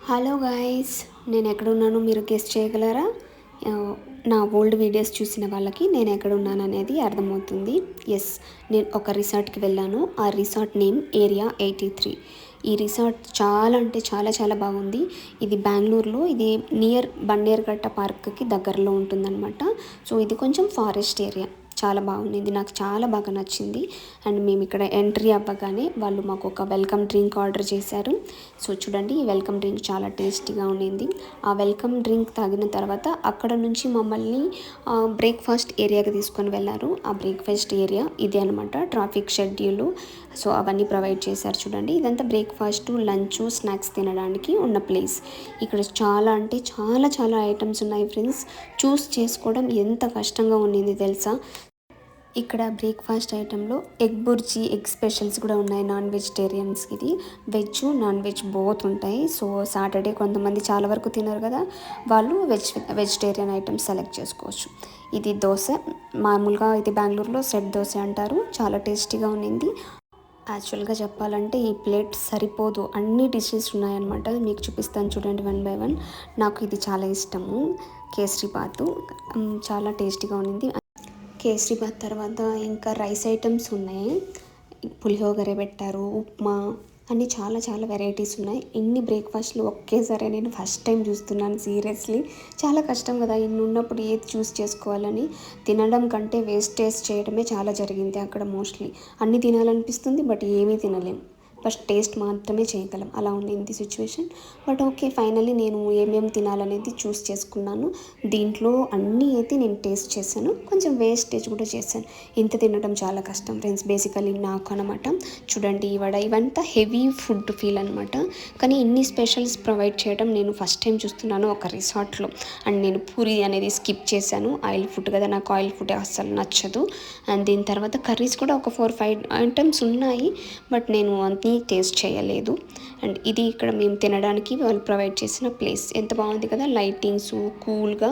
Hello guys, నేను ఎక్కడున్నానో మీరు guess చేయగలరా? నా ఓల్డ్ వీడియోస్ చూసిన వాళ్ళకి నేను ఎక్కడున్నాను అనేది అర్థమవుతుంది. ఎస్, నేను ఒక రిసార్ట్కి వెళ్ళాను. ఆ రిసార్ట్ నేమ్ ఏరియా 83. ఈ రిసార్ట్ చాలా అంటే చాలా చాలా బాగుంది. ఇది బెంగళూరులో, ఇది నియర్ బన్నేరుఘట్ట పార్క్కి దగ్గరలో ఉంటుందన్నమాట. సో ఇది కొంచెం ఫారెస్ట్ ఏరియా. చాలా బాగుంది, నాకు చాలా బాగా నచ్చింది. అండ్ మేము ఇక్కడ ఎంట్రీ అవ్వగానే వాళ్ళు మాకు ఒక వెల్కమ్ డ్రింక్ ఆర్డర్ చేశారు. సో చూడండి, ఈ వెల్కమ్ డ్రింక్ చాలా టేస్టీగా ఉండింది. ఆ వెల్కమ్ డ్రింక్ తాగిన తర్వాత అక్కడ నుంచి మమ్మల్ని బ్రేక్ఫాస్ట్ ఏరియాకి తీసుకొని వెళ్ళారు. ఆ బ్రేక్ఫాస్ట్ ఏరియా ఇదే అనమాట, ట్రాఫిక్ షెడ్యూల్. సో అవన్నీ ప్రొవైడ్ చేశారు. చూడండి, ఇదంతా బ్రేక్ఫాస్ట్, లంచ్, స్నాక్స్ తినడానికి ఉన్న ప్లేస్. ఇక్కడ చాలా అంటే చాలా చాలా ఐటమ్స్ ఉన్నాయి ఫ్రెండ్స్. చూస్ చేసుకోవడం ఎంత కష్టంగా ఉండింది తెలుసా. ఇక్కడ బ్రేక్ఫాస్ట్ ఐటెంలో ఎగ్ బుర్జీ, ఎగ్ స్పెషల్స్ కూడా ఉన్నాయి నాన్ వెజిటేరియన్స్కి. ఇది వెజ్ నాన్ వెజ్ బోత్ ఉంటాయి. సో సాటర్డే కొంతమంది చాలా వరకు తినరు కదా, వాళ్ళు వెజిటేరియన్ ఐటమ్స్ సెలెక్ట్ చేసుకోవచ్చు. ఇది దోశ, మామూలుగా ఇది బెంగళూరులో సెట్ దోశ అంటారు. చాలా టేస్టీగా ఉన్నింది. యాక్చువల్గా చెప్పాలంటే ఈ ప్లేట్ సరిపోదు, అన్ని డిషెస్ ఉన్నాయన్నమాట. మీకు చూపిస్తాను చూడండి వన్ బై వన్. నాకు ఇది చాలా ఇష్టము, కేసరీబాతు. చాలా టేస్టీగా ఉన్నింది. కేసరీబాత్ తర్వాత ఇంకా రైస్ ఐటమ్స్ ఉన్నాయి. పులిహోగరే పెట్టారు, ఉప్మా, అన్నీ చాలా చాలా వెరైటీస్ ఉన్నాయి. ఇన్ని బ్రేక్ఫాస్ట్లు ఒకేసారి నేను ఫస్ట్ టైం చూస్తున్నాను. సీరియస్లీ చాలా కష్టం కదా ఇన్ని ఉన్నప్పుడు ఏది చూస్ చేసుకోవాలని. తినడం కంటే వేస్టేజ్ చేయడమే చాలా జరిగింది అక్కడ. మోస్ట్లీ అన్నీ తినాలనిపిస్తుంది, బట్ ఏమీ తినలేం. ఫస్ట్ టేస్ట్ మాత్రమే చేయగలం, అలా ఉండింది సిచ్యువేషన్. బట్ ఓకే, ఫైనల్లీ నేను ఏమేమి తినాలనేది చూస్ చేసుకున్నాను. దీంట్లో అన్నీ అయితే నేను టేస్ట్ చేశాను, కొంచెం వేస్టేజ్ కూడా చేశాను. ఇంత తినడం చాలా కష్టం ఫ్రెండ్స్, బేసికలీ నాకు అనమాట. చూడండి, ఈ వడ ఇవంతా హెవీ ఫుడ్ ఫీల్ అనమాట. కానీ ఇన్ని స్పెషల్స్ ప్రొవైడ్ చేయడం నేను ఫస్ట్ టైం చూస్తున్నాను ఒక రిసార్ట్లో. అండ్ నేను పూరి అనేది స్కిప్ చేశాను, ఆయిల్ ఫుడ్ కదా, నాకు ఆయిల్ ఫుడ్ అస్సలు నచ్చదు. అండ్ దీని తర్వాత కర్రీస్ కూడా ఒక 4-5 ఐటమ్స్ ఉన్నాయి, బట్ నేను టేస్ట్ చేయలేదు. అండ్ ఇది ఇక్కడ మేము తినడానికి వాళ్ళు ప్రొవైడ్ చేసిన ప్లేస్. ఎంత బాగుంది కదా, లైటింగ్స్, కూల్గా.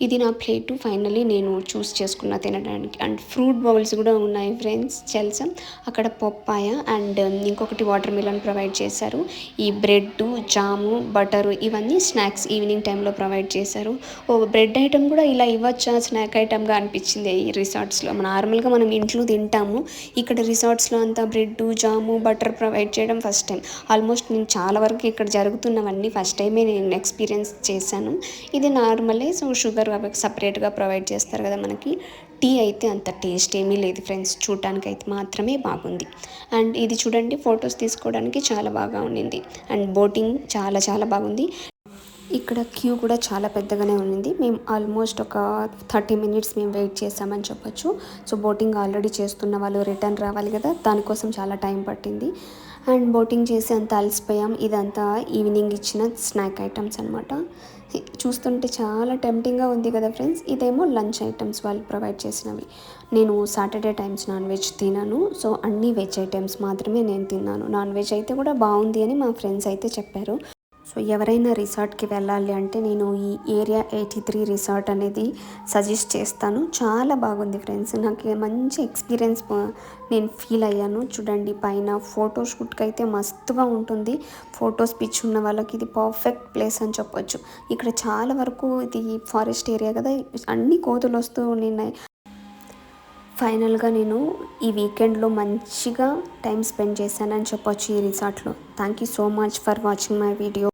ఇది నా ప్లేటు ఫైనల్లీ నేను చూస్ చేసుకున్న తినడానికి. అండ్ ఫ్రూట్ బౌల్స్ కూడా ఉన్నాయి ఫ్రెండ్స్, తెలుసా. అక్కడ పప్పాయ అండ్ ఇంకొకటి వాటర్ మిలన్ ప్రొవైడ్ చేశారు. ఈ బ్రెడ్, జాము, బటరు ఇవన్నీ స్నాక్స్ ఈవినింగ్ టైంలో ప్రొవైడ్ చేశారు. ఓ బ్రెడ్ ఐటమ్ కూడా ఇలా ఇవ్వచ్చా స్నాక్ ఐటమ్గా అనిపించింది ఈ రిసార్ట్స్లో. నార్మల్గా మనం ఇంట్లో తింటాము, ఇక్కడ రిసార్ట్స్లో అంతా బ్రెడ్, జాము, బటర్ ప్రొవైడ్ చేయడం ఫస్ట్ టైం. ఆల్మోస్ట్ నేను చాలా వరకు ఇక్కడ జరుగుతున్నవన్నీ ఫస్ట్ టైమే నేను ఎక్స్పీరియన్స్ చేశాను. ఇది నార్మలే, సో షుగర్ అవి సపరేట్గా ప్రొవైడ్ చేస్తారు కదా మనకి. టీ అయితే అంత టేస్ట్ ఏమీ లేదు ఫ్రెండ్స్, చూడటానికి అయితే మాత్రమే బాగుంది. అండ్ ఇది చూడండి, ఫొటోస్ తీసుకోవడానికి చాలా బాగా ఉండింది. అండ్ బోటింగ్ చాలా చాలా బాగుంది. ఇక్కడ క్యూ కూడా చాలా పెద్దగానే ఉంది. మేము ఆల్మోస్ట్ ఒక 30 మినిట్స్ మేము వెయిట్ చేసామని చెప్పొచ్చు. సో బోటింగ్ ఆల్రెడీ చేస్తున్న వాళ్ళు రిటర్న్ రావాలి కదా, దానికోసం చాలా టైం పట్టింది. అండ్ బోటింగ్ చేసి అంత అలసిపోయాం. ఇదంతా ఈవినింగ్ ఇచ్చిన స్నాక్ ఐటమ్స్ అనమాట. చూస్తుంటే చాలా టెంప్టింగ్గా ఉంది కదా ఫ్రెండ్స్. ఇదేమో లంచ్ ఐటమ్స్ వాళ్ళు ప్రొవైడ్ చేసినవి. నేను సాటర్డే టైమ్స్ నాన్ వెజ్ తినను, సో అన్ని వెజ్ ఐటమ్స్ మాత్రమే నేను తిన్నాను. నాన్ వెజ్ అయితే కూడా బాగుంది అని మా ఫ్రెండ్స్ అయితే చెప్పారు. సో ఎవరైనా రిసార్ట్కి వెళ్ళాలి అంటే నేను ఈ ఏరియా 83 రిసార్ట్ అనేది సజెస్ట్ చేస్తాను. చాలా బాగుంది ఫ్రెండ్స్, నాకు మంచి ఎక్స్పీరియన్స్ నేను ఫీల్ అయ్యాను. చూడండి, పైన ఫోటోషూట్కి అయితే మస్తుగా ఉంటుంది. ఫొటోస్ పిచ్ ఉన్న వాళ్ళకి ఇది పర్ఫెక్ట్ ప్లేస్ అని చెప్పొచ్చు. ఇక్కడ చాలా వరకు ఇది ఫారెస్ట్ ఏరియా కదా, అన్ని కోతులు వస్తూ ఉన్నాయి. ఫైనల్గా నేను ఈ వీకెండ్లో మంచిగా టైం స్పెండ్ చేశానని చెప్పొచ్చు ఈ రిసార్ట్లో. Thank you so much for watching my video.